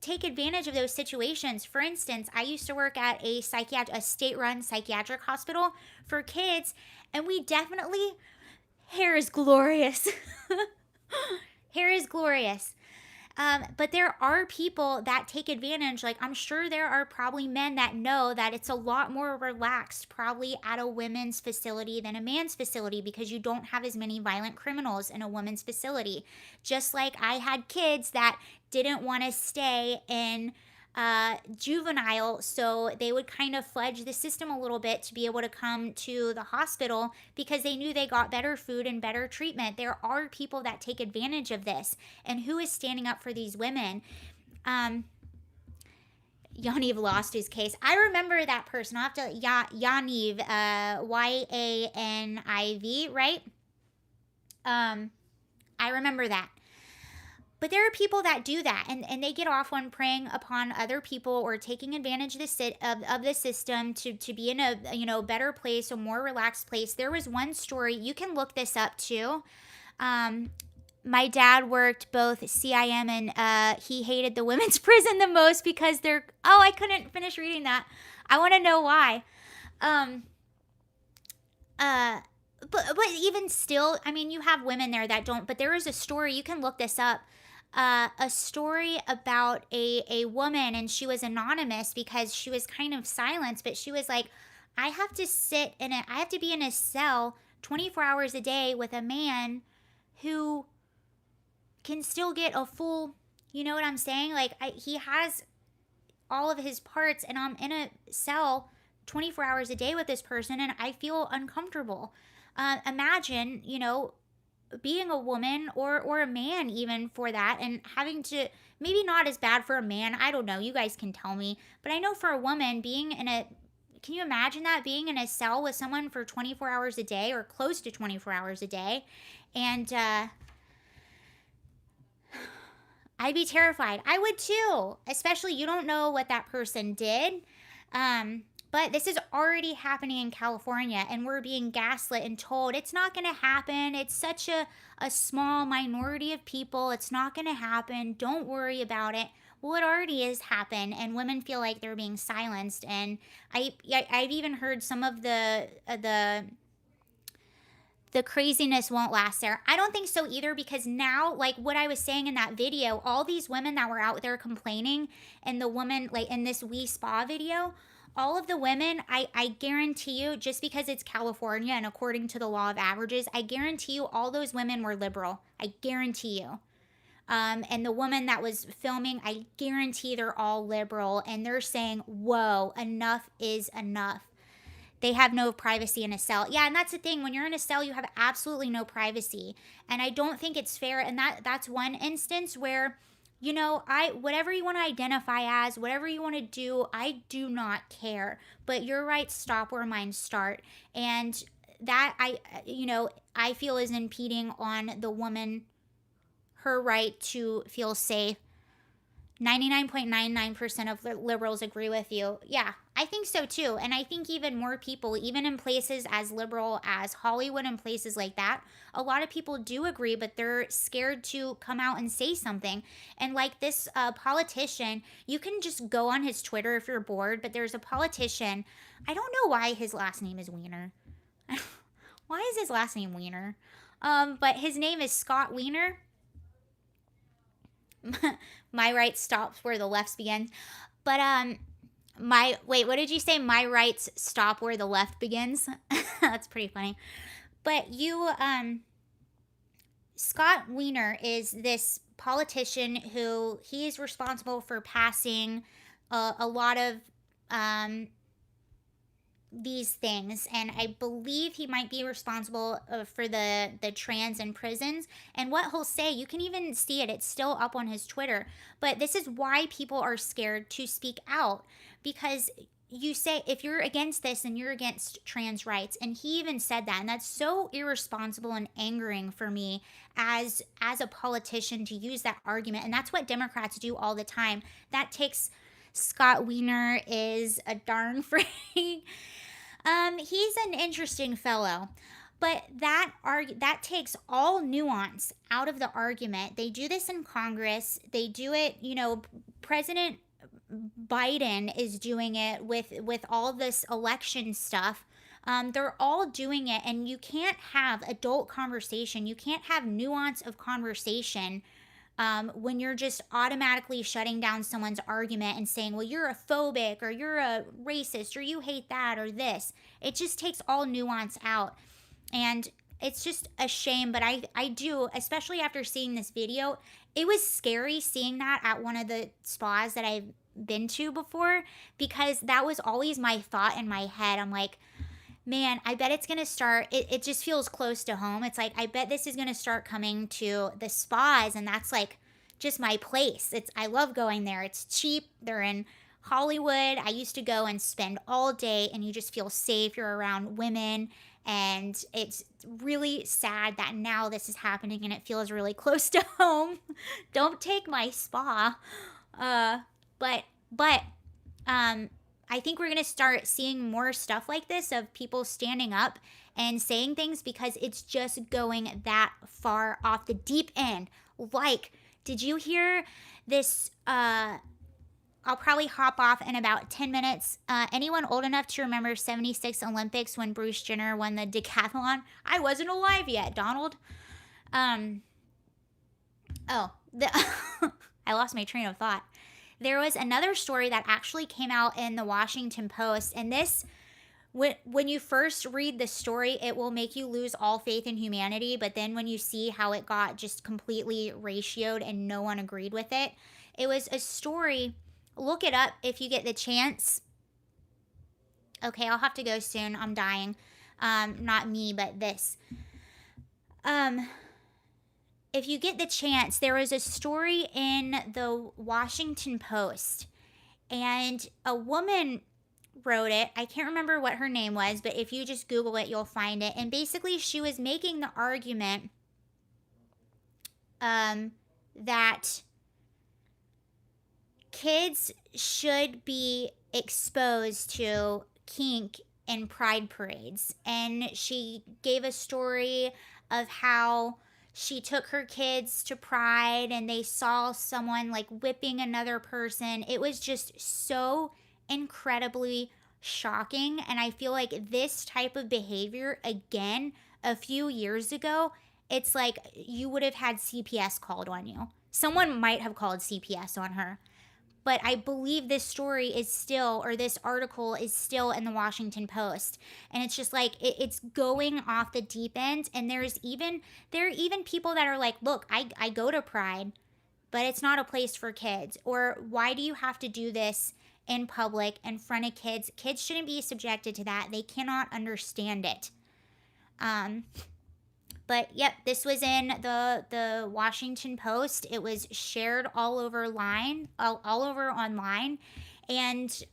take advantage of those situations. For instance, I used to work at a state-run psychiatric hospital for kids, and we definitely, hair is glorious. Hair is glorious. But there are people that take advantage. Like, I'm sure there are probably men that know that it's a lot more relaxed probably at a women's facility than a man's facility because you don't have as many violent criminals in a women's facility. Just like I had kids that didn't want to stay in juvenile, so they would kind of fudge the system a little bit to be able to come to the hospital because they knew they got better food and better treatment. There are people that take advantage of this, and who is standing up for these women? Yaniv lost his case. I remember that person. I'll have to, Yaniv, Yaniv, right? I remember that. But there are people that do that, and they get off on preying upon other people or taking advantage of the system to be in a better place, a more relaxed place. There was one story, you can look this up too. My dad worked both CIM and he hated the women's prison the most because I couldn't finish reading that. I want to know why. But even still, I mean, you have women there that don't, but there is a story, you can look this up. A story about a woman, and she was anonymous because she was kind of silenced, but she was like, I have to be in a cell 24 hours a day with a man who can still get a full, you know what I'm saying? Like, he has all of his parts, and I'm in a cell 24 hours a day with this person, and I feel uncomfortable. Imagine, being a woman or a man even for that, and having to, maybe not as bad for a man, I don't know, you guys can tell me, but I know for a woman can you imagine that, being in a cell with someone for 24 hours a day or close to 24 hours a day? And I'd be terrified. I would too, especially you don't know what that person did. But this is already happening in California, and we're being gaslit and told it's not going to happen. It's such a small minority of people. It's not going to happen. Don't worry about it. Well, it already has happened, and women feel like they're being silenced. And I've even heard some of the craziness won't last there. I don't think so either, because now, like what I was saying in that video, all these women that were out there complaining, and the woman, like in this We Spa video, all of the women, I guarantee you, just because it's California and according to the law of averages, I guarantee you all those women were liberal. I guarantee you. And the woman that was filming, I guarantee they're all liberal, and they're saying, whoa, enough is enough. They have no privacy in a cell. Yeah, and that's the thing. When you're in a cell, you have absolutely no privacy. And I don't think it's fair. And that's one instance where, I whatever you want to identify as, whatever you want to do, I do not care. But your rights stop where mine start. And that I feel is impeding on the woman, her right to feel safe. 99.99% of liberals agree with you. Yeah, I think so too. And I think even more people, even in places as liberal as Hollywood and places like that, a lot of people do agree, but they're scared to come out and say something. And like this politician, you can just go on his Twitter if you're bored, but there's a politician. I don't know why his last name is Wiener. Why is his last name Wiener? But his name is Scott Wiener. My right stops where the left begins. But what did you say? My rights stop where the left begins. That's pretty funny. But Scott Wiener is this politician who he is responsible for passing a lot of these things, and I believe he might be responsible for the trans in prisons. And what he'll say, you can even see it, it's still up on his Twitter, but this is why people are scared to speak out, because you say if you're against this and you're against trans rights, and he even said that, and that's so irresponsible and angering for me as a politician to use that argument. And that's what Democrats do all the time. That takes Scott Wiener is a darn freak. He's an interesting fellow, but that takes all nuance out of the argument. They do this in Congress. They do it, President Biden is doing it with all this election stuff. They're all doing it, and you can't have adult conversation. You can't have nuance of conversation when you're just automatically shutting down someone's argument and saying, well, you're a phobic, or you're a racist, or you hate that, or this. It just takes all nuance out. And it's just a shame, but I do, especially after seeing this video, it was scary seeing that at one of the spas that I've been to before, because that was always my thought in my head. I'm like, man, I bet it's going to start, it just feels close to home. It's like, I bet this is going to start coming to the spas, and that's like just my place. I love going there. It's cheap. They're in Hollywood. I used to go and spend all day, and you just feel safe. You're around women, and it's really sad that now this is happening and it feels really close to home. Don't take my spa. But I think we're going to start seeing more stuff like this of people standing up and saying things, because it's just going that far off the deep end. Like, did you hear this? I'll probably hop off in about 10 minutes. Anyone old enough to remember 76 Olympics when Bruce Jenner won the decathlon? I wasn't alive yet, Donald. I lost my train of thought. There was another story that actually came out in the Washington Post, and this, when you first read the story, it will make you lose all faith in humanity, but then when you see how it got just completely ratioed and no one agreed with it, it was a story. Look it up if you get the chance. Okay, I'll have to go soon. I'm dying. Not me, but this. If you get the chance, there was a story in the Washington Post, and a woman wrote it. I can't remember what her name was, but if you just Google it, you'll find it. And basically, she was making the argument that kids should be exposed to kink in pride parades. And she gave a story of how she took her kids to Pride and they saw someone like whipping another person. It was just so incredibly shocking. And I feel like this type of behavior, again, a few years ago, it's like you would have had CPS called on you. Someone might have called CPS on her. but I believe this story is still, or this article is still in the Washington Post. And it's just like, it's going off the deep end. And there are even people that are like, look, I go to Pride, but it's not a place for kids. Or why do you have to do this in public in front of kids? Kids shouldn't be subjected to that. They cannot understand it. But yep, this was in the Washington Post. It was shared all over online, and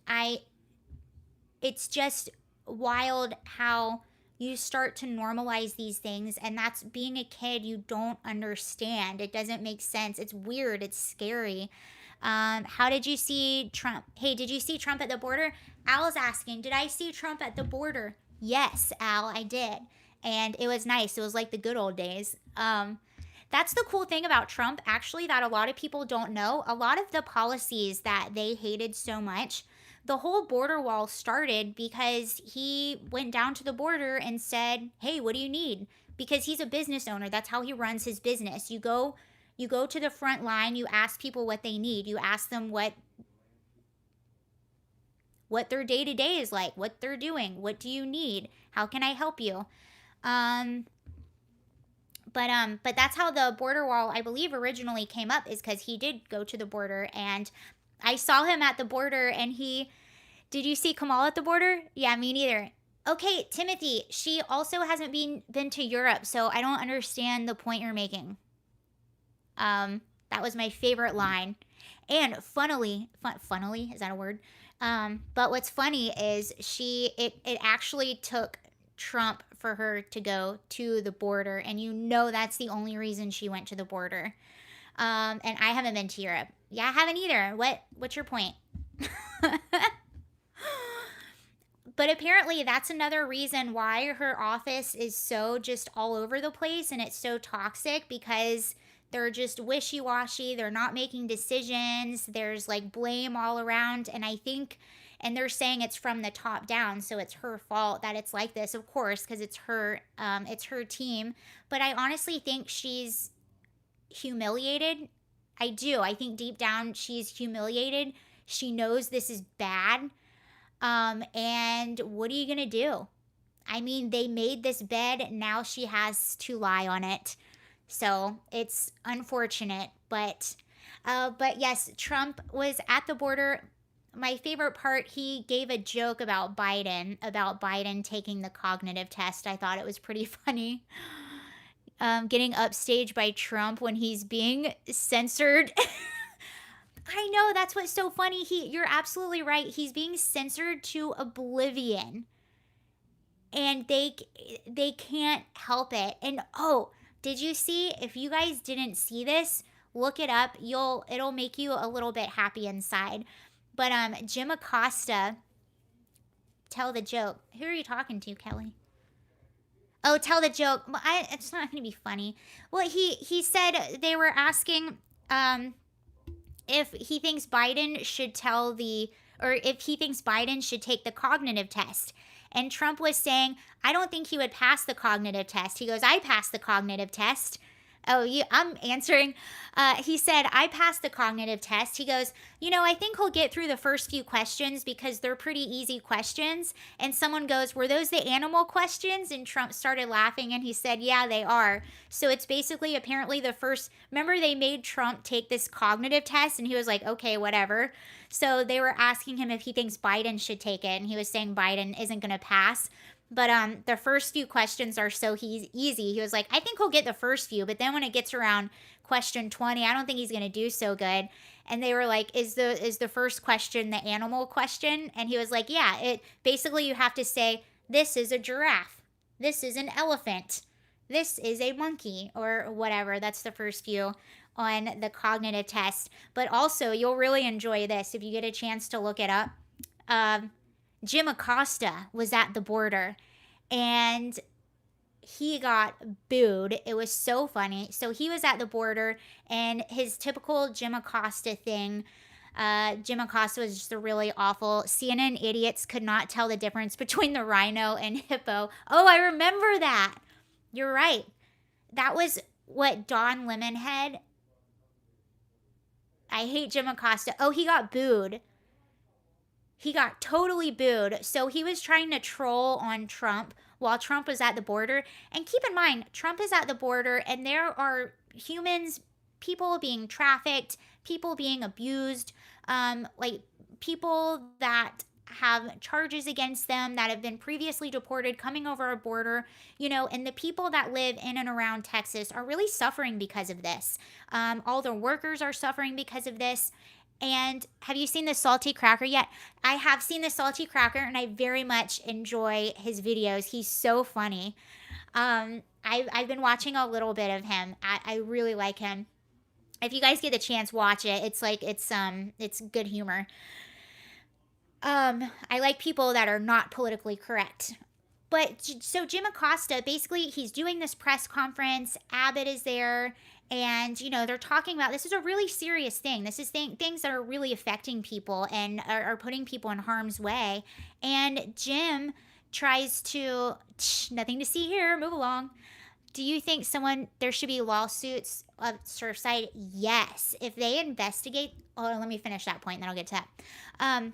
it's just wild how you start to normalize these things, and that's being a kid. You don't understand. It doesn't make sense. It's weird. It's scary. How did you see Trump? Hey, did you see Trump at the border? Al's asking, did I see Trump at the border? Yes, Al, I did. And it was nice. It was like the good old days. That's the cool thing about Trump, actually, that a lot of people don't know. A lot of the policies that they hated so much, the whole border wall started because he went down to the border and said, hey, what do you need? Because he's a business owner. That's how he runs his business. You go to the front line, you ask people what they need. You ask them what their day-to-day is like, what they're doing. What do you need? How can I help you? But that's how the border wall, I believe, originally came up, is because he did go to the border, and I saw him at the border, and did you see Kamala at the border? Yeah, me neither. Okay, Timothy, she also hasn't been to Europe, so I don't understand the point you're making. That was my favorite line. And funnily, is that a word? But what's funny is it actually took Trump for her to go to the border, and that's the only reason she went to the border. And I haven't been to Europe. Yeah, I haven't either. What's your point? But apparently that's another reason why her office is so just all over the place, and it's so toxic, because they're just wishy-washy. They're not making decisions. There's like blame all around, and they're saying it's from the top down, so it's her fault that it's like this, of course, because it's her team. But I honestly think she's humiliated. I do. I think deep down she's humiliated. She knows this is bad. And what are you gonna do? I mean, they made this bed, now she has to lie on it. So it's unfortunate, but yes, Trump was at the border. My favorite part, he gave a joke about Biden taking the cognitive test. I thought it was pretty funny. Getting upstaged by Trump when he's being censored. I know, that's what's so funny. You're absolutely right. He's being censored to oblivion. And they can't help it. And did you see, if you guys didn't see this, look it up. It'll make you a little bit happy inside. But Jim Acosta, tell the joke. Who are you talking to, Kelly? Oh, tell the joke. Well, it's not going to be funny. Well, he said they were asking if he thinks Biden should if he thinks Biden should take the cognitive test. And Trump was saying, I don't think he would pass the cognitive test. He goes, I passed the cognitive test. I'm answering. He said, I passed the cognitive test. He goes, I think he'll get through the first few questions because they're pretty easy questions. And someone goes, were those the animal questions? And Trump started laughing, and he said, yeah, they are. So it's basically apparently remember they made Trump take this cognitive test, and he was like, okay, whatever. So they were asking him if he thinks Biden should take it, and he was saying Biden isn't going to pass. But the first few questions are so easy. He was like, I think he'll get the first few, but then when it gets around question 20, I don't think he's going to do so good. And they were like, is the first question the animal question? And he was like, yeah, basically you have to say, this is a giraffe. This is an elephant. This is a monkey, or whatever. That's the first few on the cognitive test. But also, you'll really enjoy this if you get a chance to look it up. Jim Acosta was at the border, and he got booed. It was so funny. So he was at the border, and his typical Jim Acosta thing, Jim Acosta was just a really awful. CNN idiots could not tell the difference between the rhino and hippo. Oh, I remember that. You're right. That was what Don Lemonhead. I hate Jim Acosta. Oh, he got booed. He got totally booed. So he was trying to troll on Trump while Trump was at the border. And keep in mind, Trump is at the border and there are humans, people being trafficked, people being abused, like people that have charges against them that have been previously deported coming over our border, and the people that live in and around Texas are really suffering because of this. All the workers are suffering because of this. And have you seen the Salty Cracker yet? I have seen the Salty Cracker and I very much enjoy his videos. He's so funny. I've been watching a little bit of him. I really like him. If you guys get the chance, watch it. It's good humor. I like people that are not politically correct. But so Jim Acosta, basically, he's doing this press conference. Abbott is there. And, they're talking about this is a really serious thing. This is things that are really affecting people and are putting people in harm's way. And Jim tries to, nothing to see here, move along. Do you think there should be lawsuits of Surfside? Yes. If they investigate, let me finish that point, then I'll get to that.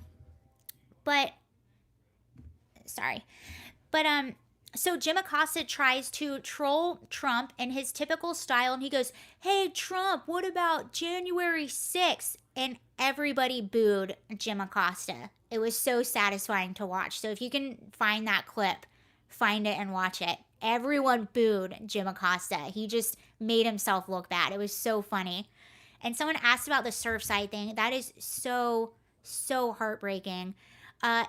So Jim Acosta tries to troll Trump in his typical style, and he goes, "Hey, Trump, what about January 6th?" And everybody booed Jim Acosta. It was so satisfying to watch. So if you can find that clip, find it and watch it. Everyone booed Jim Acosta. He just made himself look bad. It was so funny. And someone asked about the Surfside thing. That is so, so heartbreaking.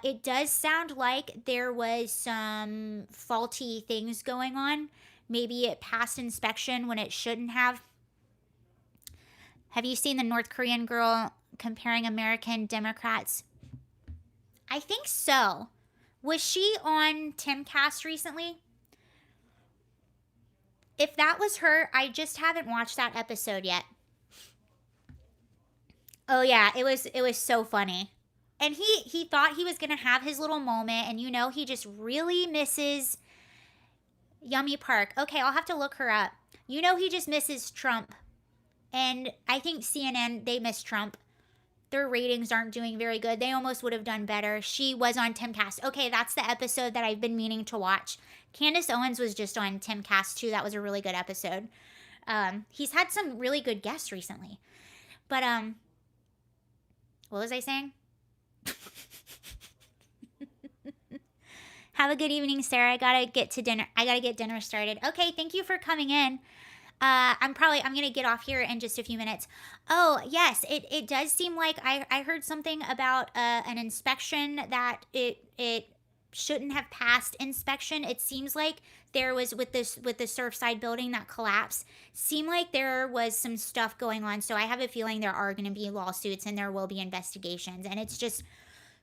It does sound like there was some faulty things going on. Maybe it passed inspection when it shouldn't have. Have you seen the North Korean girl comparing American Democrats? I think so. Was she on Timcast recently? If that was her, I just haven't watched that episode yet. Oh yeah, it was so funny. And he thought he was going to have his little moment, and he just really misses Yummy Park. Okay, I'll have to look her up. He just misses Trump. And I think CNN, they miss Trump. Their ratings aren't doing very good. They almost would have done better. She was on Timcast. Okay, that's the episode that I've been meaning to watch. Candace Owens was just on Timcast too. That was a really good episode. He's had some really good guests recently. But, what was I saying? Have a good evening, Sarah. I gotta get to dinner. I gotta get dinner started. Okay, thank you for coming in. I'm gonna get off here in just a few minutes. Oh yes, it does seem like I heard something about an inspection that it shouldn't have passed inspection. It seems like there was with the Surfside building that collapsed. Seemed like there was some stuff going on. So I have a feeling there are going to be lawsuits and there will be investigations. And it's just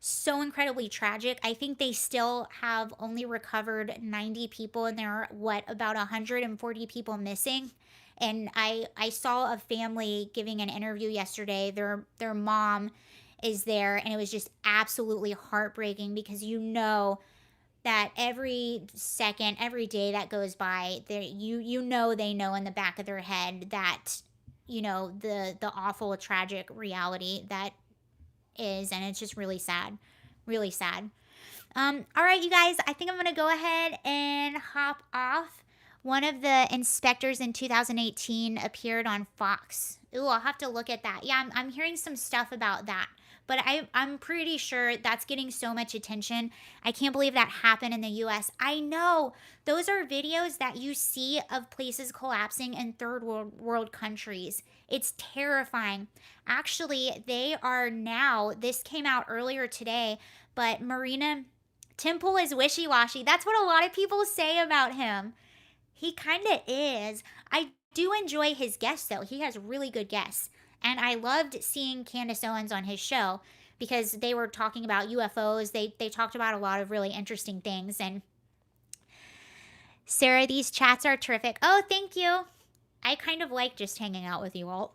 so incredibly tragic. I think they still have only recovered 90 people, and there are about 140 people missing. And I saw a family giving an interview yesterday. Their mom is there, and it was just absolutely heartbreaking because that every second, every day that goes by, they know in the back of their head that the awful tragic reality that is, and it's just really sad. All right, you guys, I think I'm gonna go ahead and hop off. One of the inspectors in 2018 appeared on Fox. Ooh, I'll have to look at that. Yeah, I'm hearing some stuff about that. But I'm pretty sure that's getting so much attention. I can't believe that happened in the U.S. I know. Those are videos that you see of places collapsing in third world countries. It's terrifying. Actually, they are now, this came out earlier today, but Marina, Tim Pool is wishy-washy. That's what a lot of people say about him. He kind of is. I do enjoy his guests, though. He has really good guests. And I loved seeing Candace Owens on his show because they were talking about UFOs. They talked about a lot of really interesting things. And Sarah, these chats are terrific. Oh, thank you. I kind of like just hanging out with you all.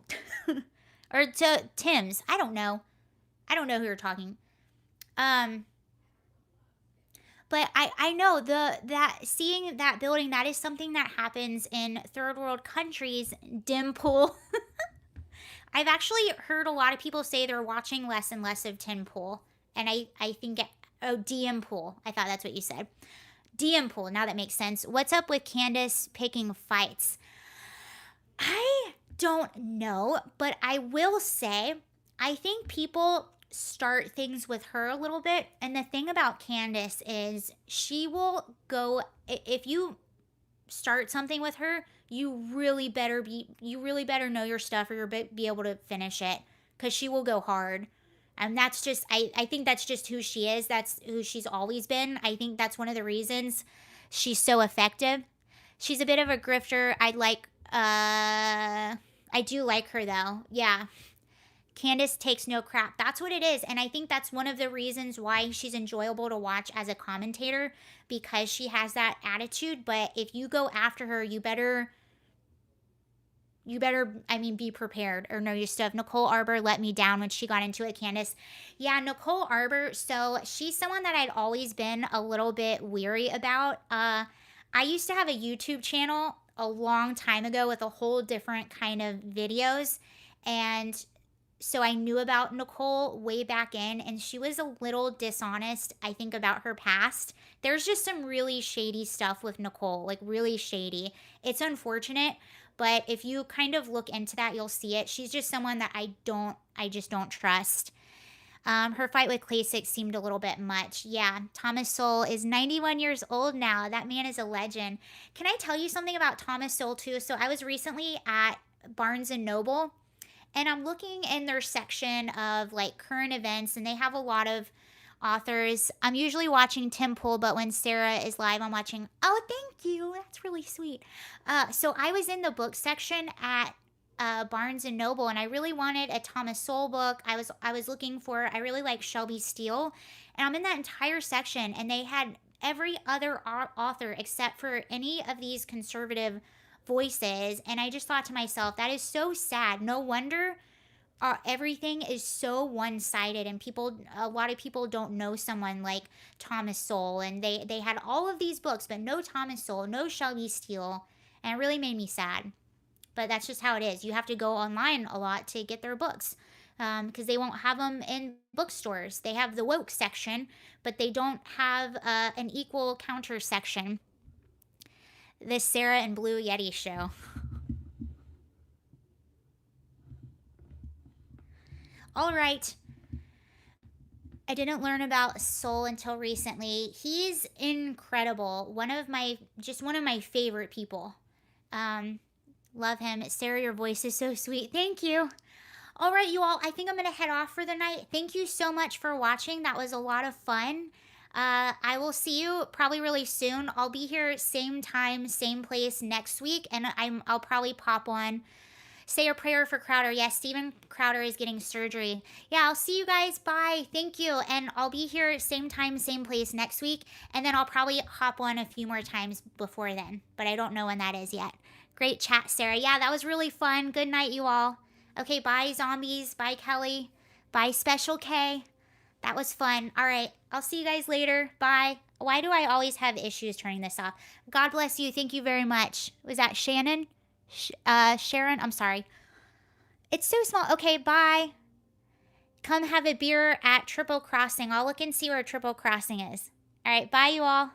Or to Tim's. I don't know who you're talking. But I know that seeing that building, that is something that happens in third world countries. Dimple. I've actually heard a lot of people say they're watching less and less of Tim Pool. And I think, oh, DM Pool. I thought that's what you said. DM Pool. Now that makes sense. What's up with Candace picking fights? I don't know, but I will say, I think people start things with her a little bit. And the thing about Candace is she will go, if you start something with her, you really better know your stuff or you'll be able to finish it because she will go hard. And that's just, I think that's just who she is. That's who she's always been. I think that's one of the reasons she's so effective. She's a bit of a grifter. I do like her though. Yeah. Candace takes no crap. That's what it is. And I think that's one of the reasons why she's enjoyable to watch as a commentator because she has that attitude. But if you go after her, I mean, be prepared or know your stuff. Nicole Arbor let me down when she got into it, Candace. Yeah, Nicole Arbor. So she's someone that I'd always been a little bit weary about. I used to have a YouTube channel a long time ago with a whole different kind of videos. And so I knew about Nicole way back in, and she was a little dishonest, I think, about her past. There's just some really shady stuff with Nicole, like really shady. It's unfortunate, but if you kind of look into that, you'll see it. She's just someone that I just don't trust. Her fight with Klasick seemed a little bit much. Yeah, Thomas Sowell is 91 years old now. That man is a legend. Can I tell you something about Thomas Sowell too? So I was recently at Barnes and Noble, and I'm looking in their section of like current events, and they have a lot of authors. I'm usually watching Tim Pool, but when Sarah is live, I'm watching. Oh, thank you. That's really sweet. So I was in the book section at Barnes and Noble, and I really wanted a Thomas Sowell book. I was looking for. I really like Shelby Steele, and I'm in that entire section, and they had every other author except for any of these conservative voices. And I just thought to myself, that is so sad. No wonder everything is so one-sided, and a lot of people don't know someone like Thomas Sowell, and they had all of these books but no Thomas Sowell, no Shelby Steele, and it really made me sad. But that's just how it is. You have to go online a lot to get their books because they won't have them in bookstores. They have the woke section, but they don't have an equal counter section. This Sarah and Blue Yeti show. All right. I didn't learn about Soul until recently. He's incredible. One of my favorite people. Love him. Sarah, your voice is so sweet. Thank you. All right, you all. I think I'm going to head off for the night. Thank you so much for watching. That was a lot of fun. I will see you probably really soon. I'll be here same time, same place next week, and I'll probably pop on. Say a prayer for Crowder. Yes, Steven Crowder is getting surgery. Yeah, I'll see you guys. Bye. Thank you. And I'll be here same time, same place next week, and then I'll probably hop on a few more times before then, but I don't know when that is yet. Great chat, Sarah. Yeah, that was really fun. Good night, you all. Okay, bye, zombies. Bye, Kelly. Bye, Special K. That was fun. All right. I'll see you guys later. Bye. Why do I always have issues turning this off? God bless you. Thank you very much. Was that Shannon? Sharon? I'm sorry. It's so small. Okay, bye. Come have a beer at Triple Crossing. I'll look and see where Triple Crossing is. All right. Bye, you all.